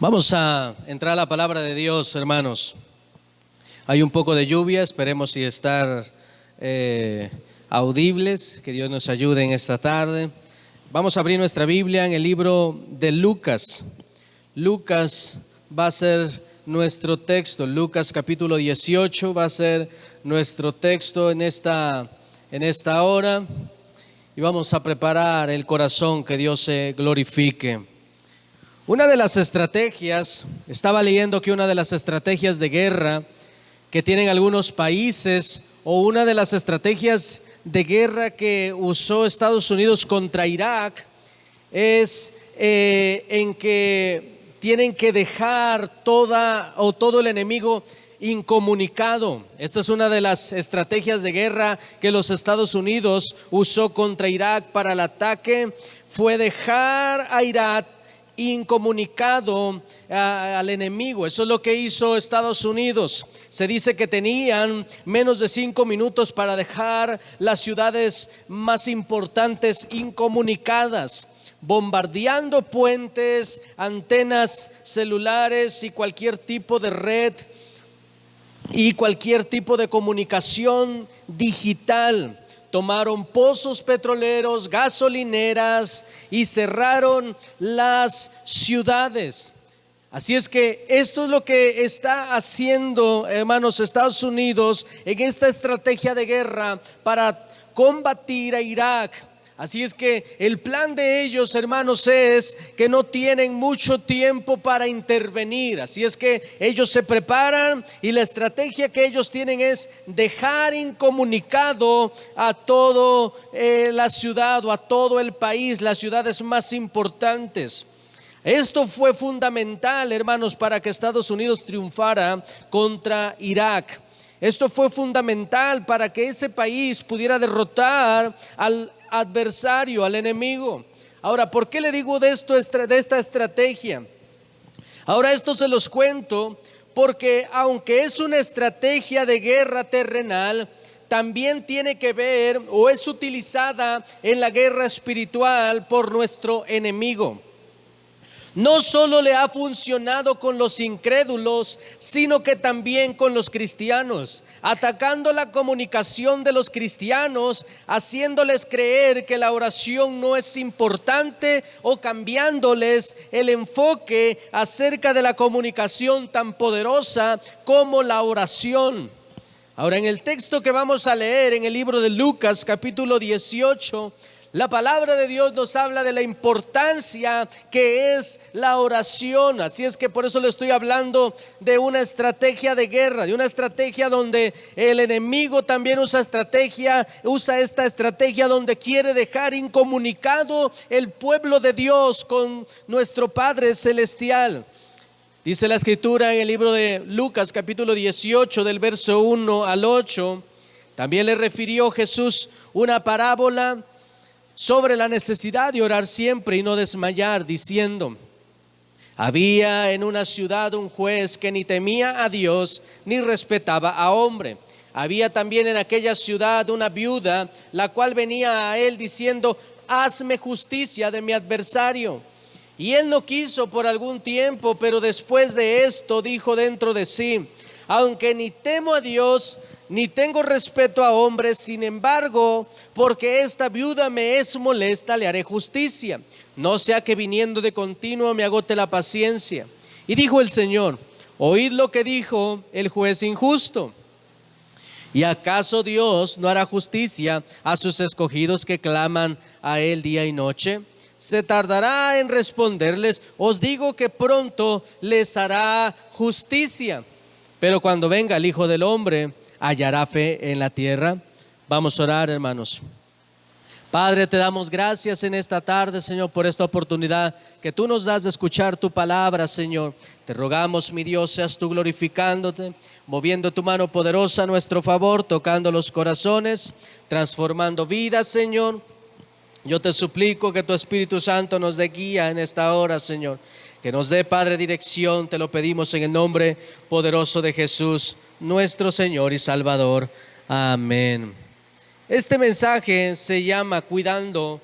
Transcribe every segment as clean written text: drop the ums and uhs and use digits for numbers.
Vamos a entrar a la palabra de Dios, hermanos. Hay un poco de lluvia, esperemos y estar audibles, que Dios nos ayude en esta tarde. Vamos a abrir nuestra Biblia en el libro de Lucas. Lucas va a ser nuestro texto. Lucas capítulo 18 va a ser nuestro texto en esta hora. Y vamos a preparar el corazón, que Dios se glorifique. Una de las estrategias, estaba leyendo que una de las estrategias de guerra que tienen algunos países, o una de las estrategias de guerra que usó Estados Unidos contra Irak, es en que tienen que dejar todo el enemigo incomunicado. Esta es una de las estrategias de guerra que los Estados Unidos usó contra Irak para el ataque, fue dejar a Irak incomunicado al enemigo. Eso es lo que hizo Estados Unidos. Se dice que tenían menos de 5 minutos para dejar las ciudades más importantes incomunicadas, bombardeando puentes, antenas celulares y cualquier tipo de red y cualquier tipo de comunicación digital. Tomaron pozos petroleros, gasolineras y cerraron las ciudades. Así es que esto es lo que está haciendo, hermanos, Estados Unidos en esta estrategia de guerra para combatir a Irak. Así es que el plan de ellos, hermanos, es que no tienen mucho tiempo para intervenir. Así es que ellos se preparan y la estrategia que ellos tienen es dejar incomunicado a toda la ciudad o a todo el país, las ciudades más importantes. Esto fue fundamental, hermanos, para que Estados Unidos triunfara contra Irak. Esto fue fundamental para que ese país pudiera derrotar al adversario, al enemigo. Ahora, ¿por qué le digo de esta estrategia? Ahora, esto se los cuento porque aunque es una estrategia de guerra terrenal, también tiene que ver o es utilizada en la guerra espiritual por nuestro enemigo. No solo le ha funcionado con los incrédulos, sino que también con los cristianos, atacando la comunicación de los cristianos, haciéndoles creer que la oración no es importante o cambiándoles el enfoque acerca de la comunicación tan poderosa como la oración. Ahora, en el texto que vamos a leer en el libro de Lucas capítulo 18, la palabra de Dios nos habla de la importancia que es la oración. Así es que por eso le estoy hablando de una estrategia de guerra, de una estrategia donde el enemigo también usa esta estrategia donde quiere dejar incomunicado el pueblo de Dios con nuestro Padre Celestial. Dice la Escritura en el libro de Lucas capítulo 18 del verso 1 al 8, también le refirió Jesús una parábola sobre la necesidad de orar siempre y no desmayar, diciendo: había en una ciudad un juez que ni temía a Dios ni respetaba a hombre. Había también en aquella ciudad una viuda, la cual venía a él diciendo: hazme justicia de mi adversario. Y él no quiso por algún tiempo, pero después de esto dijo dentro de sí: aunque ni temo a Dios ni tengo respeto a hombres, sin embargo, porque esta viuda me es molesta, le haré justicia, no sea que viniendo de continuo me agote la paciencia. Y dijo el Señor: oíd lo que dijo el juez injusto. ¿Y acaso Dios no hará justicia a sus escogidos que claman a él día y noche? ¿Se tardará en responderles? Os digo que pronto les hará justicia. Pero cuando venga el Hijo del Hombre, ¿hallará fe en la tierra? Vamos a orar, hermanos. Padre, te damos gracias en esta tarde, Señor, por esta oportunidad que tú nos das de escuchar tu palabra, Señor. Te rogamos, mi Dios, seas tú glorificándote, moviendo tu mano poderosa a nuestro favor, tocando los corazones, transformando vidas, Señor. Yo te suplico que tu Espíritu Santo nos dé guía en esta hora, Señor. Que nos dé, Padre, dirección, te lo pedimos en el nombre poderoso de Jesús, nuestro Señor y Salvador. Amén. Este mensaje se llama cuidando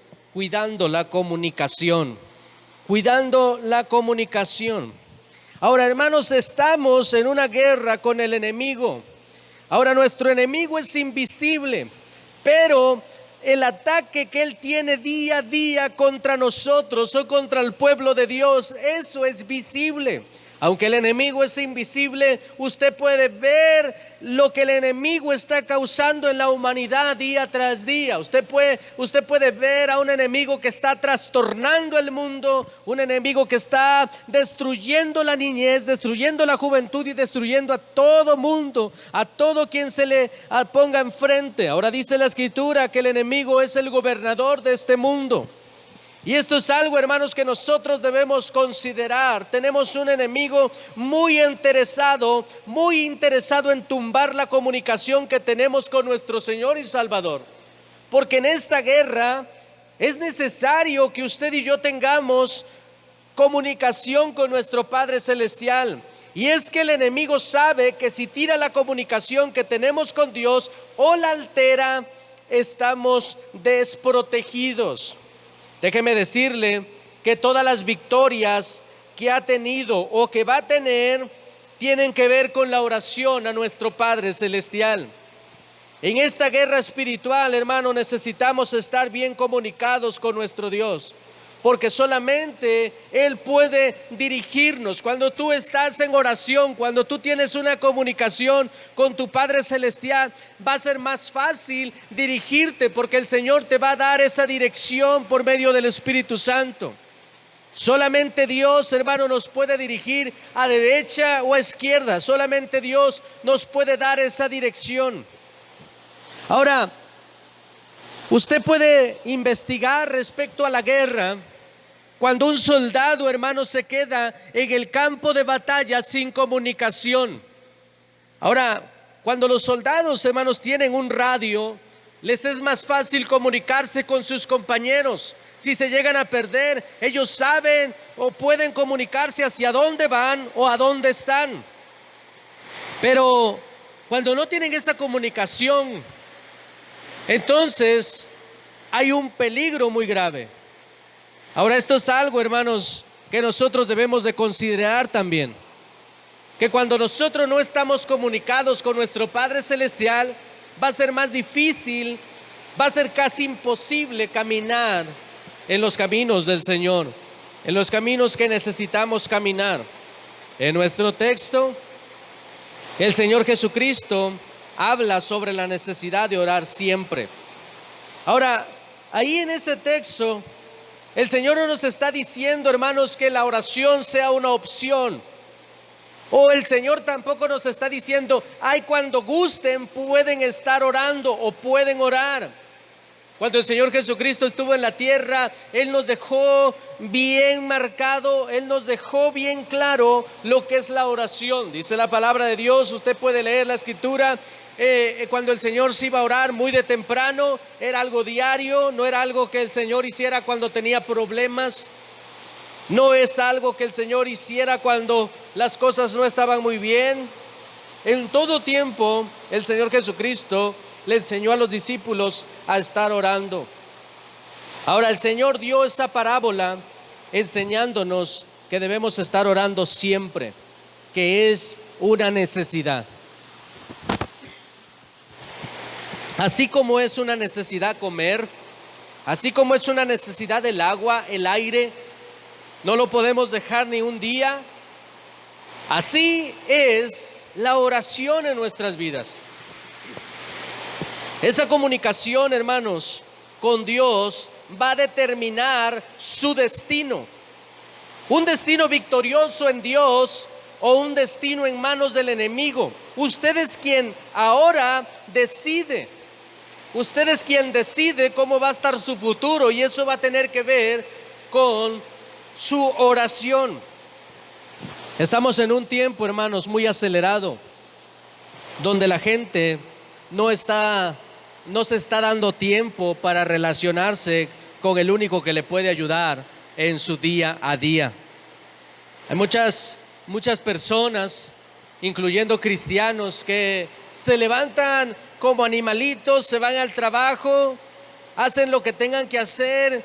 la comunicación. Cuidando la comunicación. Ahora, hermanos, estamos en una guerra con el enemigo. Ahora, nuestro enemigo es invisible, pero el ataque que él tiene día a día contra nosotros o contra el pueblo de Dios, eso es visible. Aunque el enemigo es invisible, usted puede ver lo que el enemigo está causando en la humanidad día tras día. Usted puede ver a un enemigo que está trastornando el mundo, un enemigo que está destruyendo la niñez, destruyendo la juventud y destruyendo a todo mundo, a todo quien se le ponga enfrente. Ahora dice la Escritura que el enemigo es el gobernador de este mundo. Y esto es algo, hermanos, que nosotros debemos considerar. Tenemos un enemigo muy interesado en tumbar la comunicación que tenemos con nuestro Señor y Salvador. Porque en esta guerra es necesario que usted y yo tengamos comunicación con nuestro Padre Celestial. Y es que el enemigo sabe que si tira la comunicación que tenemos con Dios o la altera, estamos desprotegidos. Déjeme decirle que todas las victorias que ha tenido o que va a tener tienen que ver con la oración a nuestro Padre Celestial. En esta guerra espiritual, hermano, necesitamos estar bien comunicados con nuestro Dios, porque solamente Él puede dirigirnos. Cuando tú estás en oración, cuando tú tienes una comunicación con tu Padre Celestial, va a ser más fácil dirigirte, porque el Señor te va a dar esa dirección por medio del Espíritu Santo. Solamente Dios, hermano, nos puede dirigir a derecha o a izquierda. Solamente Dios nos puede dar esa dirección. Ahora, usted puede investigar respecto a la guerra. Cuando un soldado, hermano, se queda en el campo de batalla sin comunicación. Ahora, cuando los soldados, hermanos, tienen un radio, les es más fácil comunicarse con sus compañeros. Si se llegan a perder, ellos saben o pueden comunicarse hacia dónde van o a dónde están. Pero cuando no tienen esa comunicación, entonces hay un peligro muy grave. Ahora, esto es algo, hermanos, que nosotros debemos de considerar también. Que cuando nosotros no estamos comunicados con nuestro Padre Celestial, va a ser más difícil, va a ser casi imposible caminar en los caminos del Señor, en los caminos que necesitamos caminar. En nuestro texto, el Señor Jesucristo habla sobre la necesidad de orar siempre. Ahora, ahí en ese texto, el Señor no nos está diciendo, hermanos, que la oración sea una opción. O el Señor tampoco nos está diciendo, ay, cuando gusten pueden estar orando o pueden orar. Cuando el Señor Jesucristo estuvo en la tierra, Él nos dejó bien marcado, Él nos dejó bien claro lo que es la oración. Dice la palabra de Dios, usted puede leer la Escritura. Cuando el Señor se iba a orar muy de temprano, era algo diario, no era algo que el Señor hiciera cuando tenía problemas. No es algo que el Señor hiciera cuando las cosas no estaban muy bien. En todo tiempo, el Señor Jesucristo le enseñó a los discípulos a estar orando. Ahora, el Señor dio esa parábola enseñándonos que debemos estar orando siempre, que es una necesidad. Así como es una necesidad comer, así como es una necesidad el agua, el aire, no lo podemos dejar ni un día. Así es la oración en nuestras vidas. Esa comunicación, hermanos, con Dios va a determinar su destino. Un destino victorioso en Dios o un destino en manos del enemigo. Usted es quien ahora decide. Usted es quien decide cómo va a estar su futuro, y eso va a tener que ver con su oración. Estamos en un tiempo, hermanos, muy acelerado, donde la gente no se está dando tiempo para relacionarse con el único que le puede ayudar en su día a día. Hay muchas personas, incluyendo cristianos, que se levantan como animalitos, se van al trabajo, hacen lo que tengan que hacer,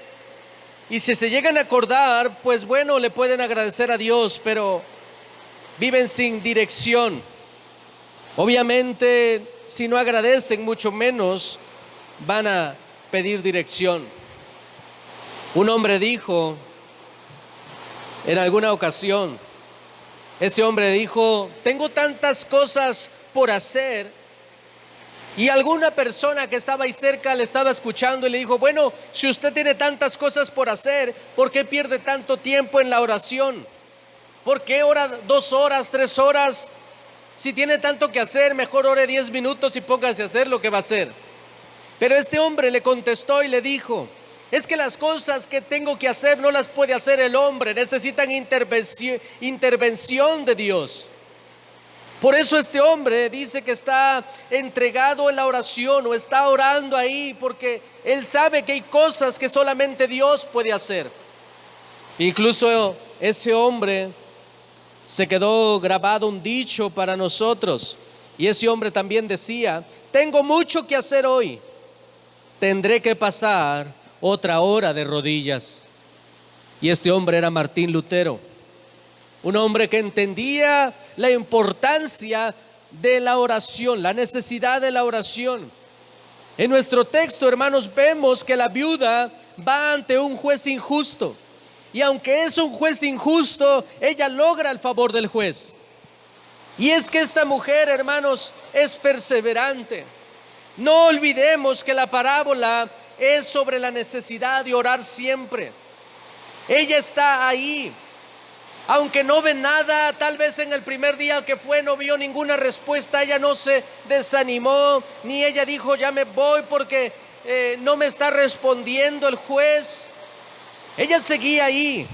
y si se llegan a acordar, pues bueno, le pueden agradecer a Dios, pero viven sin dirección. Obviamente, si no agradecen, mucho menos van a pedir dirección. Un hombre dijo en alguna ocasión, ese hombre dijo: tengo tantas cosas por hacer. Y alguna persona que estaba ahí cerca le estaba escuchando y le dijo: bueno, si usted tiene tantas cosas por hacer, ¿por qué pierde tanto tiempo en la oración? ¿Por qué ora 2 horas, 3 horas? Si tiene tanto que hacer, mejor ore 10 minutos y póngase a hacer lo que va a hacer. Pero este hombre le contestó y le dijo: es que las cosas que tengo que hacer no las puede hacer el hombre, necesitan intervención de Dios. Por eso este hombre dice que está entregado en la oración o está orando ahí, porque él sabe que hay cosas que solamente Dios puede hacer. Incluso ese hombre se quedó grabado un dicho para nosotros, y ese hombre también decía: tengo mucho que hacer hoy, tendré que pasar otra hora de rodillas. Y este hombre era Martín Lutero, un hombre que entendía la importancia de la oración, la necesidad de la oración. En nuestro texto, hermanos, vemos que la viuda va ante un juez injusto. Y aunque es un juez injusto, ella logra el favor del juez. Y es que esta mujer, hermanos, es perseverante. No olvidemos que la parábola es sobre la necesidad de orar siempre. Ella está ahí. Aunque no ve nada, tal vez en el primer día que fue no vio ninguna respuesta, ella no se desanimó, ni ella dijo: ya me voy porque no me está respondiendo el juez. Ella seguía ahí.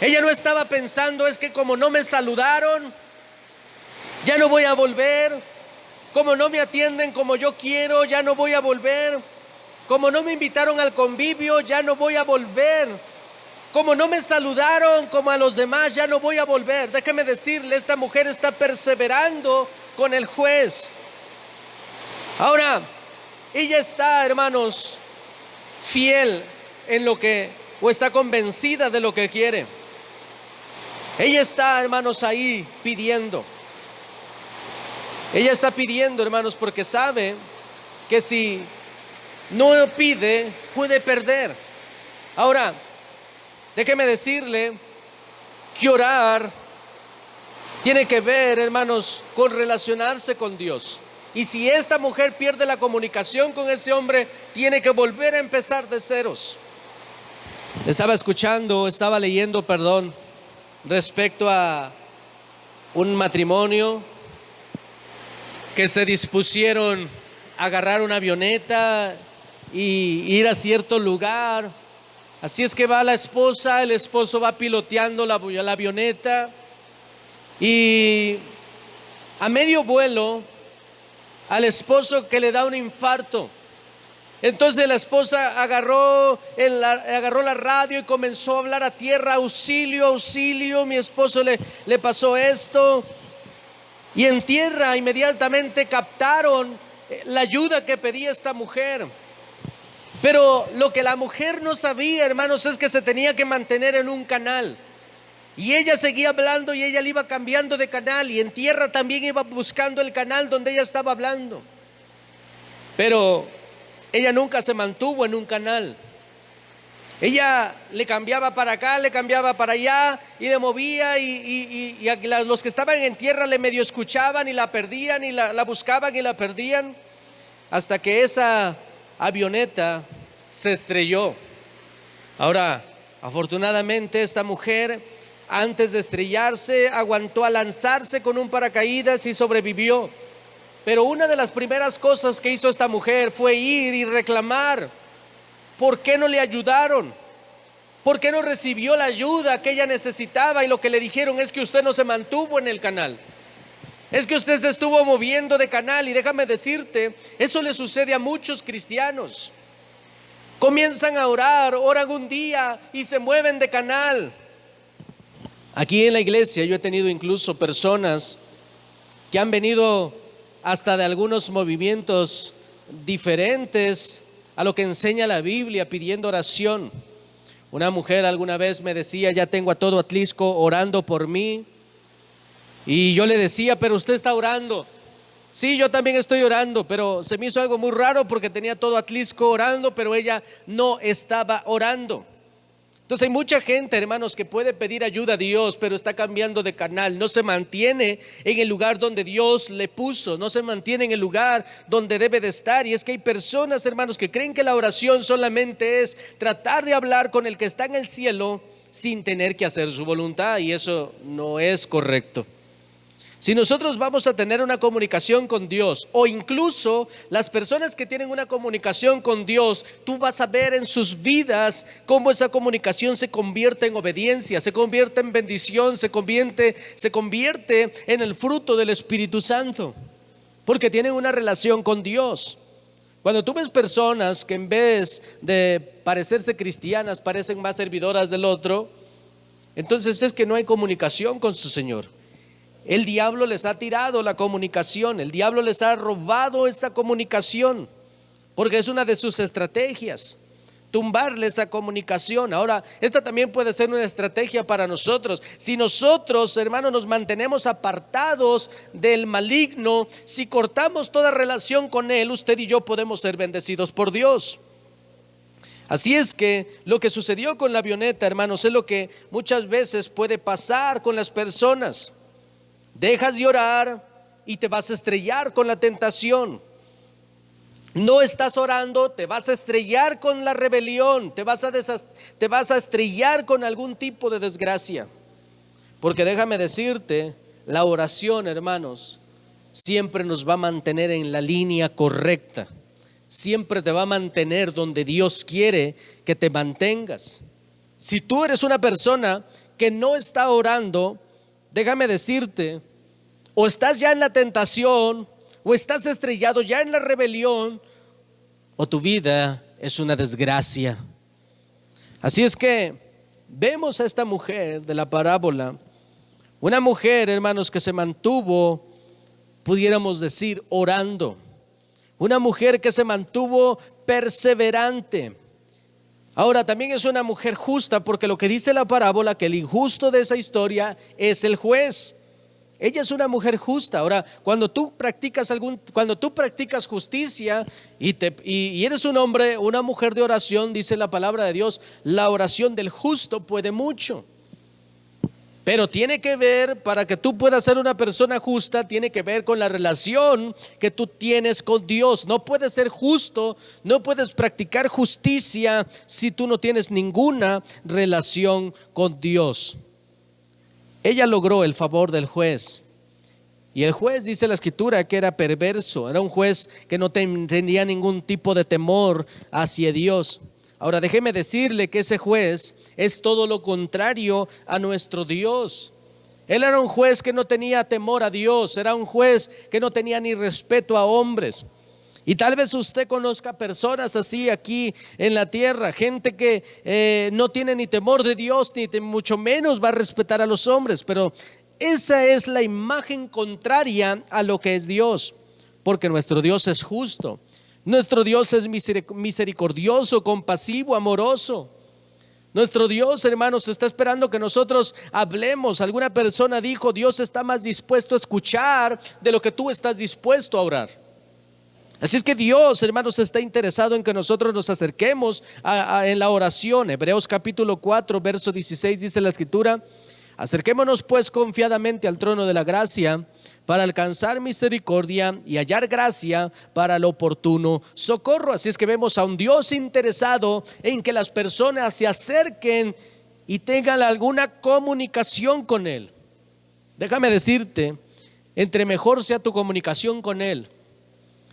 Ella no estaba pensando: es que como no me saludaron, ya no voy a volver. Como no me atienden como yo quiero, ya no voy a volver. Como no me invitaron al convivio, ya no voy a volver. Como no me saludaron como a los demás, ya no voy a volver. Déjeme decirle, esta mujer está perseverando con el juez. Ahora, ella está, hermanos, fiel en lo que, o está convencida de lo que quiere. Ella está, hermanos, ahí pidiendo. Ella está pidiendo, hermanos, porque sabe que si no pide, puede perder. Ahora, déjeme decirle que orar tiene que ver, hermanos, con relacionarse con Dios. Y si esta mujer pierde la comunicación con ese hombre, tiene que volver a empezar de ceros. Estaba leyendo, respecto a un matrimonio que se dispusieron a agarrar una avioneta y ir a cierto lugar. Así es que va la esposa, el esposo va piloteando la avioneta, y a medio vuelo al esposo que le da un infarto. Entonces la esposa agarró la radio y comenzó a hablar a tierra: auxilio, auxilio, mi esposo le pasó esto. Y en tierra inmediatamente captaron la ayuda que pedía esta mujer. Pero lo que la mujer no sabía, hermanos, es que se tenía que mantener en un canal. Y ella seguía hablando y ella le iba cambiando de canal, y en tierra también iba buscando el canal donde ella estaba hablando. Pero ella nunca se mantuvo en un canal. Ella le cambiaba para acá, le cambiaba para allá, y le movía, y los que estaban en tierra le medio escuchaban y la perdían, y la buscaban y la perdían, hasta que esa avioneta se estrelló. Ahora, afortunadamente, esta mujer, antes de estrellarse, aguantó a lanzarse con un paracaídas y sobrevivió. Pero una de las primeras cosas que hizo esta mujer fue ir y reclamar: ¿por qué no le ayudaron? ¿Por qué no recibió la ayuda que ella necesitaba? Y lo que le dijeron es que usted no se mantuvo en el canal, es que usted se estuvo moviendo de canal. Y déjame decirte, eso le sucede a muchos cristianos. Comienzan a orar, oran un día y se mueven de canal. Aquí en la iglesia yo he tenido incluso personas que han venido hasta de algunos movimientos diferentes a lo que enseña la Biblia, pidiendo oración. Una mujer alguna vez me decía: ya tengo a todo Atlisco orando por mí. Y yo le decía, pero usted está orando. Sí, yo también estoy orando, pero se me hizo algo muy raro porque tenía todo Atlisco orando, pero ella no estaba orando. Entonces hay mucha gente, hermanos, que puede pedir ayuda a Dios, pero está cambiando de canal, no se mantiene en el lugar donde Dios le puso, no se mantiene en el lugar donde debe de estar. Y es que hay personas, hermanos, que creen que la oración solamente es tratar de hablar con el que está en el cielo sin tener que hacer su voluntad, y eso no es correcto. Si nosotros vamos a tener una comunicación con Dios, o incluso las personas que tienen una comunicación con Dios, tú vas a ver en sus vidas cómo esa comunicación se convierte en obediencia, se convierte en bendición, se convierte en el fruto del Espíritu Santo, porque tienen una relación con Dios. Cuando tú ves personas que en vez de parecerse cristianas parecen más servidoras del otro, entonces es que no hay comunicación con su Señor. El diablo les ha tirado la comunicación, el diablo les ha robado esa comunicación, porque es una de sus estrategias, tumbarle esa comunicación. Ahora, esta también puede ser una estrategia para nosotros. Si nosotros, hermanos, nos mantenemos apartados del maligno, si cortamos toda relación con él, usted y yo podemos ser bendecidos por Dios. Así es que lo que sucedió con la avioneta, hermanos, es lo que muchas veces puede pasar con las personas. Dejas de orar y te vas a estrellar con la tentación. No estás orando, te vas a estrellar con la rebelión, te vas a estrellar con algún tipo de desgracia. Porque déjame decirte, la oración, hermanos, siempre nos va a mantener en la línea correcta. Siempre te va a mantener donde Dios quiere que te mantengas. Si tú eres una persona que no está orando, déjame decirte, o estás ya en la tentación, o estás estrellado ya en la rebelión, o tu vida es una desgracia. Así es que vemos a esta mujer de la parábola, una mujer, hermanos, que se mantuvo, pudiéramos decir, orando. Una mujer que se mantuvo perseverante. Ahora, también es una mujer justa, porque lo que dice la parábola, que el injusto de esa historia es el juez. Ella es una mujer justa. Ahora, cuando tú practicas justicia y eres un hombre, una mujer de oración, dice la palabra de Dios, la oración del justo puede mucho. Pero tiene que ver, para que tú puedas ser una persona justa, tiene que ver con la relación que tú tienes con Dios. No puedes ser justo, no puedes practicar justicia si tú no tienes ninguna relación con Dios. Ella logró el favor del juez. Y el juez, dice la escritura, que era perverso, era un juez que no tenía ningún tipo de temor hacia Dios. Ahora déjeme decirle que ese juez es todo lo contrario a nuestro Dios. Él era un juez que no tenía temor a Dios, era un juez que no tenía ni respeto a hombres. Y tal vez usted conozca personas así aquí en la tierra, gente que no tiene ni temor de Dios, ni mucho menos va a respetar a los hombres. Pero esa es la imagen contraria a lo que es Dios, porque nuestro Dios es justo. Nuestro Dios es misericordioso, compasivo, amoroso. Nuestro Dios, hermanos, está esperando que nosotros hablemos. Alguna persona dijo, Dios está más dispuesto a escuchar de lo que tú estás dispuesto a orar. Así es que Dios, hermanos, está interesado en que nosotros nos acerquemos en la oración. Hebreos capítulo 4, verso 16 dice la escritura: acerquémonos pues confiadamente al trono de la gracia para alcanzar misericordia y hallar gracia para el oportuno socorro. Así es que vemos a un Dios interesado en que las personas se acerquen y tengan alguna comunicación con Él. Déjame decirte, entre mejor sea tu comunicación con Él,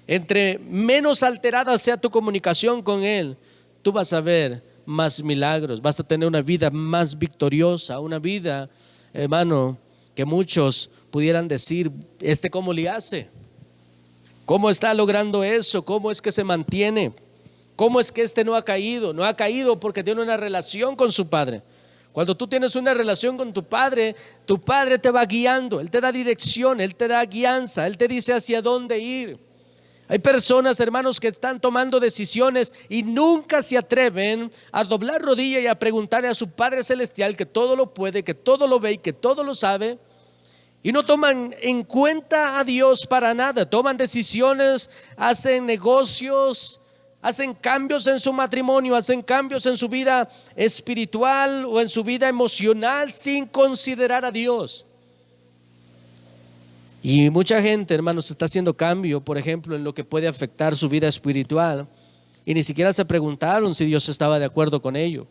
entre menos alterada sea tu comunicación con Él, tú vas a ver más milagros, vas a tener una vida más victoriosa, una vida, hermano, que muchos pudieran decir, ¿cómo le hace? ¿Cómo está logrando eso? ¿Cómo es que se mantiene? ¿Cómo es que no ha caído? No ha caído porque tiene una relación con su Padre. Cuando tú tienes una relación con tu Padre te va guiando, Él te da dirección, Él te da guianza, Él te dice hacia dónde ir. Hay personas, hermanos, que están tomando decisiones y nunca se atreven a doblar rodilla y a preguntarle a su Padre Celestial, que todo lo puede, que todo lo ve y que todo lo sabe. y no toman en cuenta a Dios para nada. Toman decisiones, hacen negocios, hacen cambios en su matrimonio, hacen cambios en su vida espiritual o en su vida emocional sin considerar a Dios. Y mucha gente, hermanos, está haciendo cambio, por ejemplo, en lo que puede afectar su vida espiritual, y ni siquiera se preguntaron si Dios estaba de acuerdo con ello.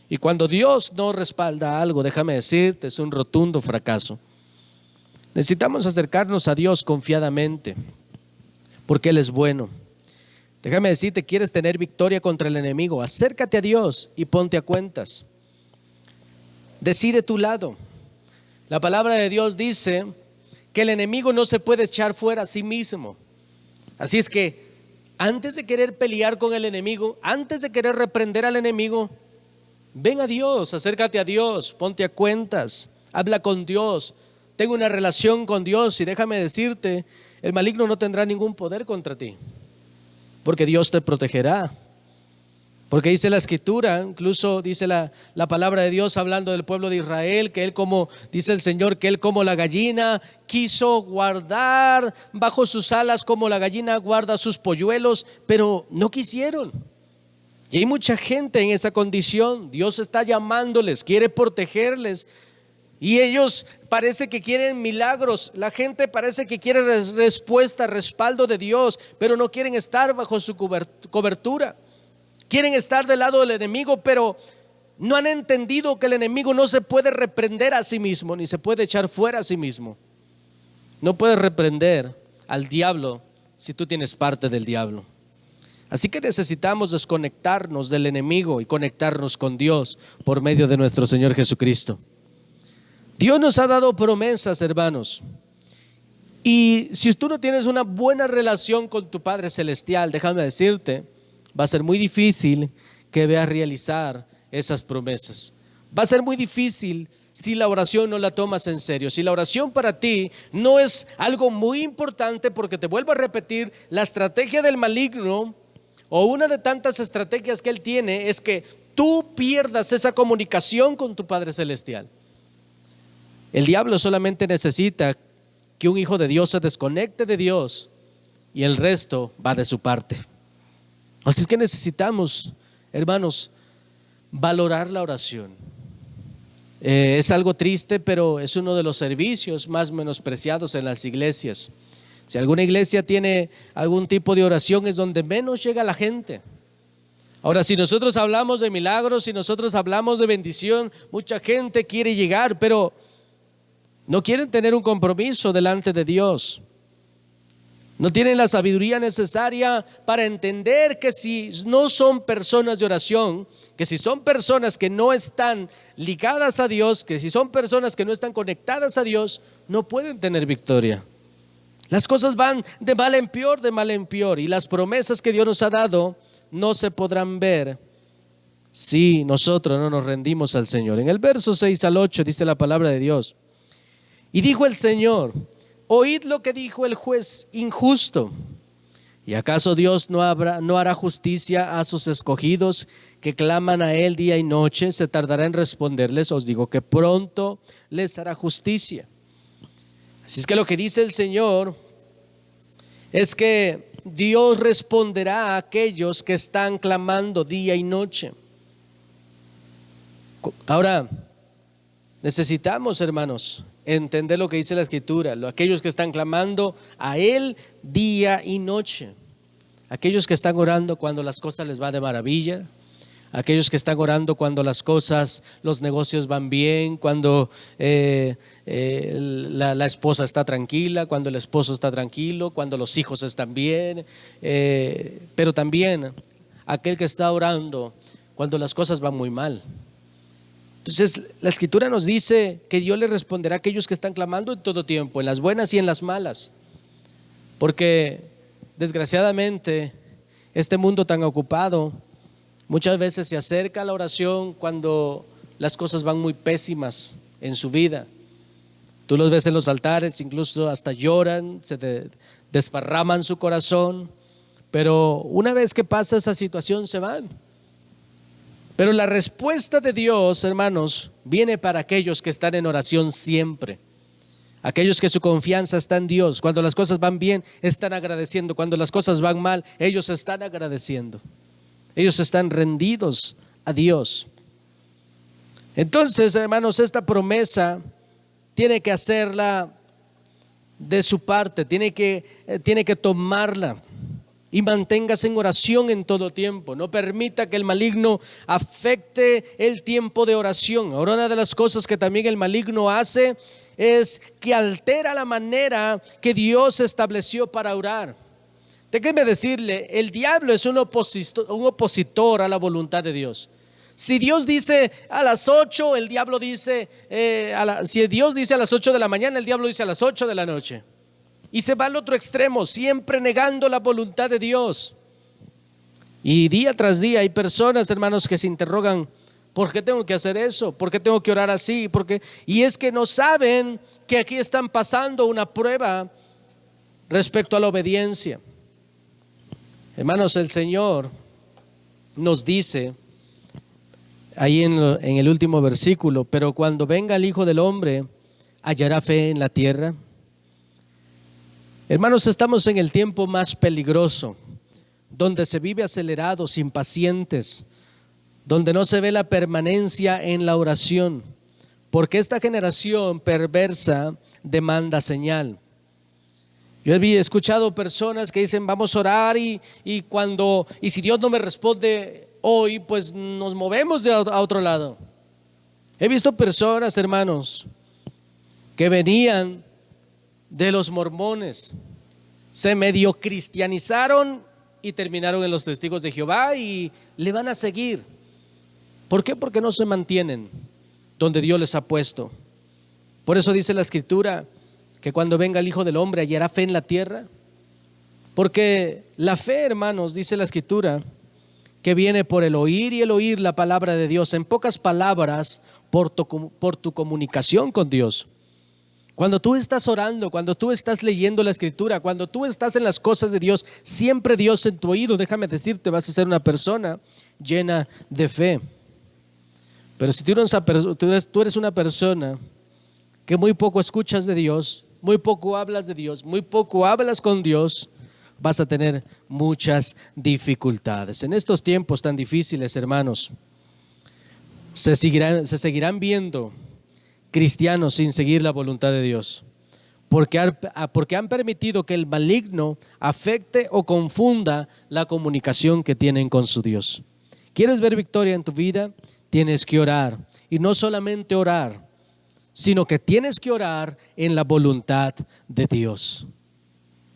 Y cuando Dios no respalda algo, déjame decirte, es un rotundo fracaso. Necesitamos acercarnos a Dios confiadamente, porque Él es bueno. Déjame decirte, ¿quieres tener victoria contra el enemigo? Acércate a Dios y ponte a cuentas. Decide tu lado. La palabra de Dios dice que el enemigo no se puede echar fuera a sí mismo. Así es que antes de querer pelear con el enemigo, antes de querer reprender al enemigo, ven a Dios, acércate a Dios, ponte a cuentas, habla con Dios, ten una relación con Dios, y déjame decirte, el maligno no tendrá ningún poder contra ti, porque Dios te protegerá. Porque dice la Escritura, incluso dice la palabra de Dios hablando del pueblo de Israel, que Él, como dice el Señor, que Él como la gallina quiso guardar bajo sus alas, como la gallina guarda sus polluelos, pero no quisieron. Y hay mucha gente en esa condición. Dios está llamándoles, quiere protegerles, y ellos parece que quieren milagros. La gente parece que quiere respuesta, respaldo de Dios, pero no quieren estar bajo su cobertura. Quieren estar del lado del enemigo, pero no han entendido que el enemigo no se puede reprender a sí mismo, ni se puede echar fuera a sí mismo. No puedes reprender al diablo si tú tienes parte del diablo. Así que necesitamos desconectarnos del enemigo y conectarnos con Dios por medio de nuestro Señor Jesucristo. Dios nos ha dado promesas, hermanos. Y si tú no tienes una buena relación con tu Padre Celestial, déjame decirte, va a ser muy difícil que veas realizar esas promesas. Va a ser muy difícil si la oración no la tomas en serio. Si la oración para ti no es algo muy importante, porque te vuelvo a repetir, la estrategia del maligno, o una de tantas estrategias que él tiene, es que tú pierdas esa comunicación con tu Padre Celestial. El diablo solamente necesita que un hijo de Dios se desconecte de Dios, y el resto va de su parte. Así es que necesitamos, hermanos, valorar la oración. Es algo triste, pero es uno de los servicios más menospreciados en las iglesias. Si alguna iglesia tiene algún tipo de oración, es donde menos llega la gente. Ahora, si nosotros hablamos de milagros, si nosotros hablamos de bendición, mucha gente quiere llegar, pero no quieren tener un compromiso delante de Dios. No tienen la sabiduría necesaria para entender que si no son personas de oración, que si son personas que no están ligadas a Dios, que si son personas que no están conectadas a Dios, no pueden tener victoria. Las cosas van de mal en peor, y las promesas que Dios nos ha dado no se podrán ver si nosotros no nos rendimos al Señor. En el verso 6 al 8 dice la palabra de Dios: y dijo el Señor, oíd lo que dijo el juez injusto. ¿Y acaso Dios no hará justicia a sus escogidos que claman a Él día y noche? ¿Se tardará en responderles? Os digo que pronto les hará justicia. Así es que lo que dice el Señor es que Dios responderá a aquellos que están clamando día y noche. Ahora, necesitamos, hermanos, entender lo que dice la Escritura. Aquellos que están clamando a Él día y noche, aquellos que están orando cuando las cosas les va de maravilla, aquellos que están orando cuando las cosas, los negocios van bien, cuando la esposa está tranquila, cuando el esposo está tranquilo, cuando los hijos están bien, pero también aquel que está orando cuando las cosas van muy mal. Entonces la Escritura nos dice que Dios le responderá a aquellos que están clamando en todo tiempo, en las buenas y en las malas, porque desgraciadamente este mundo tan ocupado muchas veces se acerca a la oración cuando las cosas van muy pésimas en su vida. Tú los ves en los altares, incluso hasta lloran, se desparraman su corazón, pero una vez que pasa esa situación se van. Pero la respuesta de Dios, hermanos, viene para aquellos que están en oración siempre. Aquellos que su confianza está en Dios, cuando las cosas van bien, están agradeciendo. Cuando las cosas van mal, ellos están agradeciendo. Ellos están rendidos a Dios. Entonces, hermanos, esta promesa tiene que hacerla de su parte, tiene que tomarla. Y manténgase en oración en todo tiempo. No permita que el maligno afecte el tiempo de oración. Ahora, una de las cosas que también el maligno hace es que altera la manera que Dios estableció para orar. Déjeme decirle, el diablo es un opositor a la voluntad de Dios. Si Dios dice a las 8, el diablo dice, si Dios dice a las 8 de la mañana, el diablo dice a las 8 de la noche. Y se va al otro extremo, siempre negando la voluntad de Dios. Y día tras día hay personas, hermanos, que se interrogan: ¿por qué tengo que hacer eso? ¿Por qué tengo que orar así? Y es que no saben que aquí están pasando una prueba respecto a la obediencia. Hermanos, el Señor nos dice ahí en el último versículo: pero cuando venga el Hijo del Hombre, ¿hallará fe en la tierra? Hermanos, estamos en el tiempo más peligroso, donde se vive acelerados, impacientes, donde no se ve la permanencia en la oración, porque esta generación perversa demanda señal. Yo he escuchado personas que dicen: vamos a orar y si Dios no me responde hoy, pues nos movemos a otro lado. He visto personas, hermanos, que venían de los mormones, se medio cristianizaron y terminaron en los testigos de Jehová y le van a seguir. ¿Por qué? Porque no se mantienen donde Dios les ha puesto. Por eso dice la Escritura que cuando venga el Hijo del Hombre, hallará fe en la tierra. Porque la fe, hermanos, dice la Escritura, que viene por el oír y el oír la palabra de Dios. En pocas palabras, por tu comunicación con Dios. Cuando tú estás orando, cuando tú estás leyendo la Escritura, cuando tú estás en las cosas de Dios, siempre Dios en tu oído, déjame decirte, vas a ser una persona llena de fe. Pero si tú eres una persona que muy poco escuchas de Dios, muy poco hablas de Dios, muy poco hablas con Dios, vas a tener muchas dificultades. En estos tiempos tan difíciles, hermanos, se seguirán viendo cristianos sin seguir la voluntad de Dios, porque han permitido que el maligno afecte o confunda la comunicación que tienen con su Dios. ¿Quieres ver victoria en tu vida? Tienes que orar, y no solamente orar, sino que tienes que orar en la voluntad de Dios.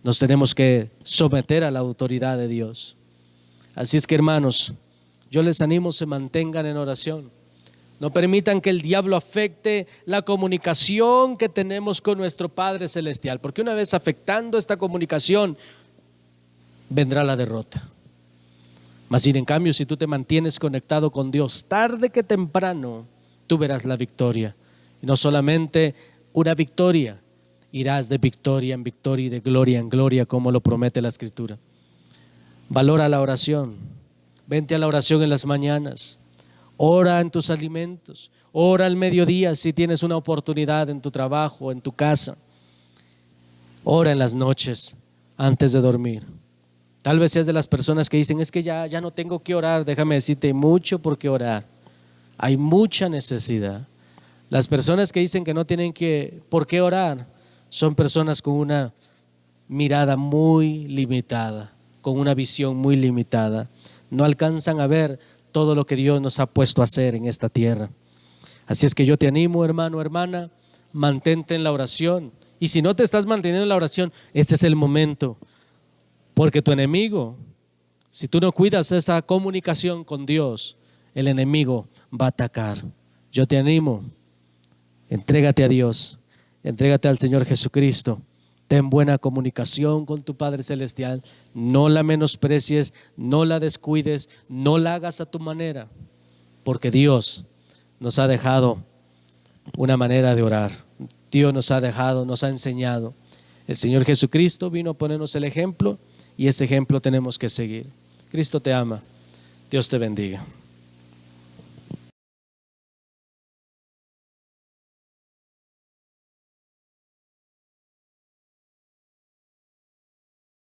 Nos tenemos que someter a la autoridad de Dios. Así es que, hermanos, yo les animo, se mantengan en oración. No permitan que el diablo afecte la comunicación que tenemos con nuestro Padre Celestial, porque una vez afectando esta comunicación, vendrá la derrota. Mas sin en cambio, si tú te mantienes conectado con Dios, tarde que temprano, tú verás la victoria. Y no solamente una victoria, irás de victoria en victoria y de gloria en gloria, como lo promete la Escritura. Valora la oración. Vente a la oración en las mañanas. Ora en tus alimentos, ora al mediodía si tienes una oportunidad en tu trabajo, en tu casa. Ora en las noches antes de dormir. Tal vez seas de las personas que dicen: es que ya no tengo que orar. Déjame decirte, hay mucho por qué orar. Hay mucha necesidad. Las personas que dicen que no tienen por qué orar son personas con una mirada muy limitada, con una visión muy limitada. No alcanzan a ver todo lo que Dios nos ha puesto a hacer en esta tierra. Así es que yo te animo, hermano, hermana, mantente en la oración. Y si no te estás manteniendo en la oración, este es el momento. Porque tu enemigo, si tú no cuidas esa comunicación con Dios, el enemigo va a atacar. Yo te animo, entrégate a Dios, entrégate al Señor Jesucristo. Ten buena comunicación con tu Padre Celestial. No la menosprecies, no la descuides, no la hagas a tu manera, porque Dios nos ha dejado una manera de orar. Dios nos ha enseñado. El Señor Jesucristo vino a ponernos el ejemplo y ese ejemplo tenemos que seguir. Cristo te ama. Dios te bendiga.